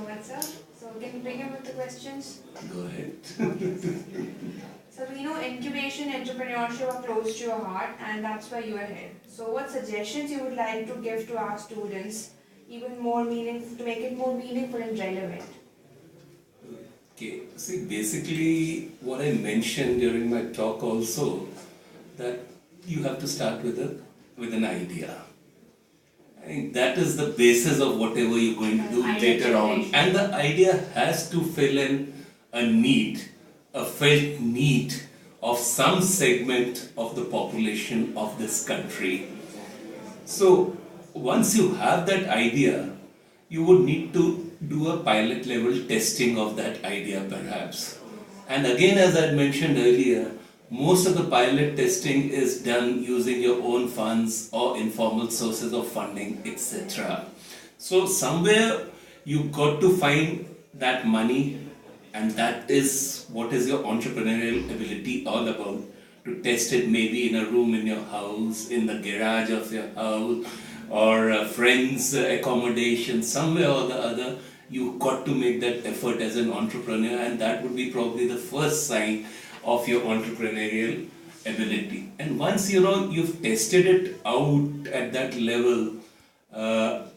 so much, sir. So can you begin with the questions? Go ahead. So we know incubation, entrepreneurship are close to your heart, and that's where you are headed. So what suggestions you would like to give to our students, even more meaningful, to make it more meaningful and relevant? Okay, see, basically what I mentioned during my talk also, that you have to start with an idea. I think that is the basis of whatever you're going to do later on. And the idea has to fill in a need, a felt need of some segment of the population of this country. So once you have that idea, you would need to do a pilot level testing of that idea perhaps. And again, as I mentioned earlier, most of the pilot testing is done using your own funds or informal sources of funding, etc. So somewhere you got to find that money, and that is what is your entrepreneurial ability all about. To test it maybe in a room in your house, in the garage of your house, or a friend's accommodation, somewhere or the other. You got to make that effort as an entrepreneur, and that would be probably the first sign of your entrepreneurial ability. And once you've tested it out at that level,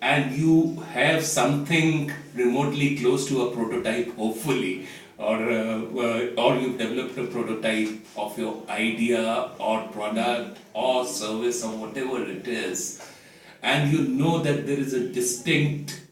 and you have something remotely close to a prototype, hopefully, or you've developed a prototype of your idea or product or service or whatever it is, and you know that there is a distinct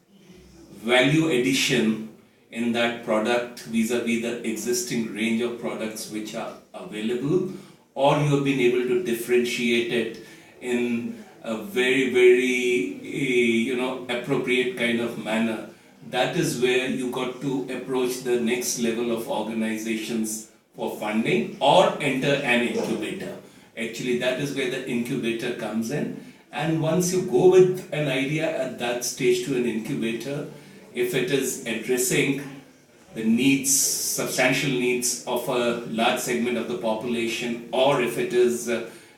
value addition in that product vis-a-vis the existing range of products which are available, or you have been able to differentiate it in a very, very appropriate kind of manner. That is where you got to approach the next level of organizations for funding or enter an incubator. Actually, that is where the incubator comes in. And once you go with an idea at that stage to an incubator, if it is addressing the needs, substantial needs of a large segment of the population, or if it is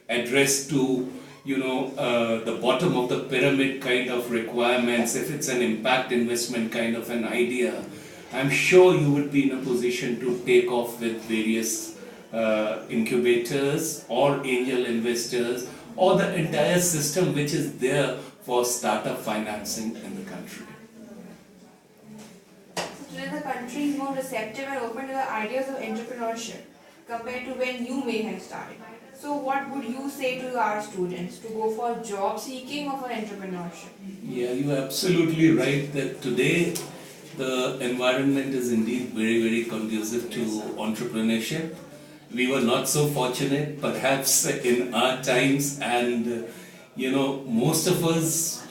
addressed to the bottom of the pyramid kind of requirements, if it's an impact investment kind of an idea, I'm sure you would be in a position to take off with various incubators or angel investors or the entire system which is there for startup financing in the country. Today the country is more receptive and open to the ideas of entrepreneurship compared to when you may have started. So what would you say to our students, to go for job seeking or for entrepreneurship? Yeah, you are absolutely right that today the environment is indeed very, very conducive to entrepreneurship. We were not so fortunate perhaps in our times, and most of us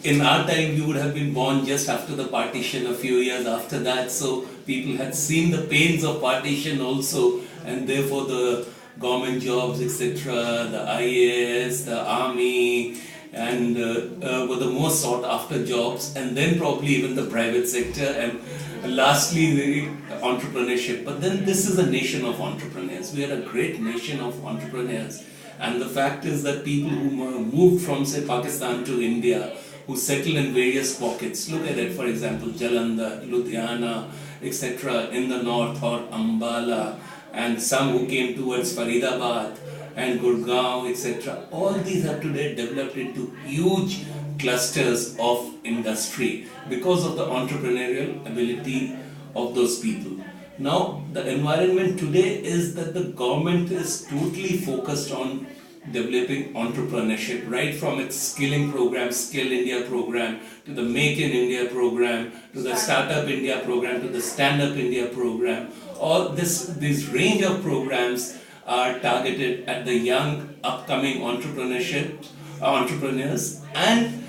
in our time, you would have been born just after the partition, a few years after that, so people had seen the pains of partition also, and therefore the government jobs, etc., the IAS, the army, and were the most sought after jobs, and then probably even the private sector, and lastly the entrepreneurship. But then this is a nation of entrepreneurs. We are a great nation of entrepreneurs, and the fact is that people who moved from, say, Pakistan to India, who settle in various pockets. Look at it, for example, Jalandhar, Ludhiana, etc. in the north, or Ambala, and some who came towards Faridabad and Gurgaon, etc. All these have today developed into huge clusters of industry because of the entrepreneurial ability of those people. Now, the environment today is that the government is totally focused on developing entrepreneurship, right from its skilling program, Skill India program, to the Make in India program, to the Startup India program, to the Stand Up India program. All this range of programs are targeted at the young, upcoming entrepreneurs, and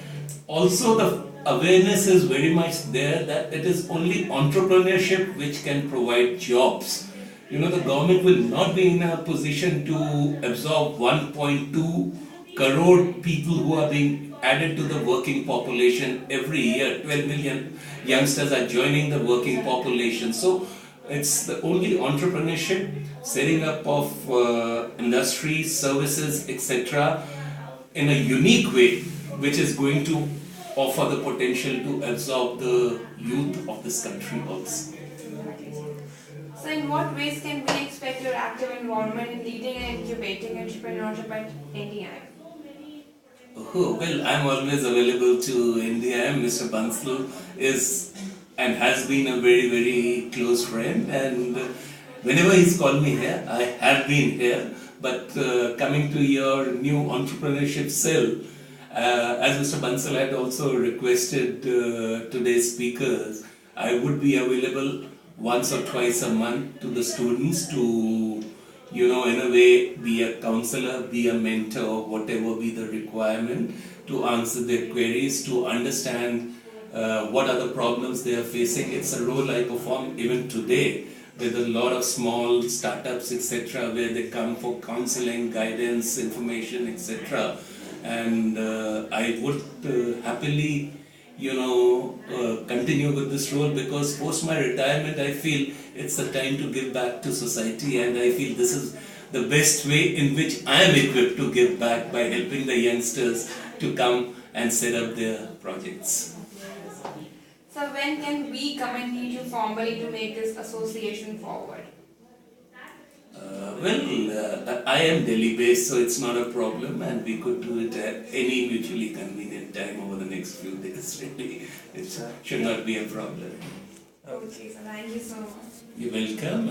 also the awareness is very much there that it is only entrepreneurship which can provide jobs. The government will not be in a position to absorb 1.2 crore people who are being added to the working population every year. 12 million youngsters are joining the working population. So it's the only entrepreneurship, setting up of industries, services, etc. in a unique way, which is going to offer the potential to absorb the youth of this country also. So in what ways can we expect your active involvement in leading and incubating entrepreneurship at NDIM? Oh, well, I'm always available to NDIM. Mr. Bansal is and has been a very, very close friend, and whenever he's called me here, I have been here. But coming to your new entrepreneurship cell, as Mr. Bansal had also requested today's speakers, I would be available once or twice a month to the students to, in a way, be a counselor, be a mentor, whatever be the requirement, to answer their queries, to understand what are the problems they are facing. It's a role I perform even today with a lot of small startups, etc., where they come for counseling, guidance, information, etc. And I would happily continue with this role, because post my retirement I feel it's the time to give back to society, and I feel this is the best way in which I am equipped to give back, by helping the youngsters to come and set up their projects. So when can we come and meet you formally to make this association forward? I am Delhi based, so it's not a problem, and we could do it at any mutually convenient time over the next few days. Really, it should not be a problem. Okay, so thank you so much. You're welcome.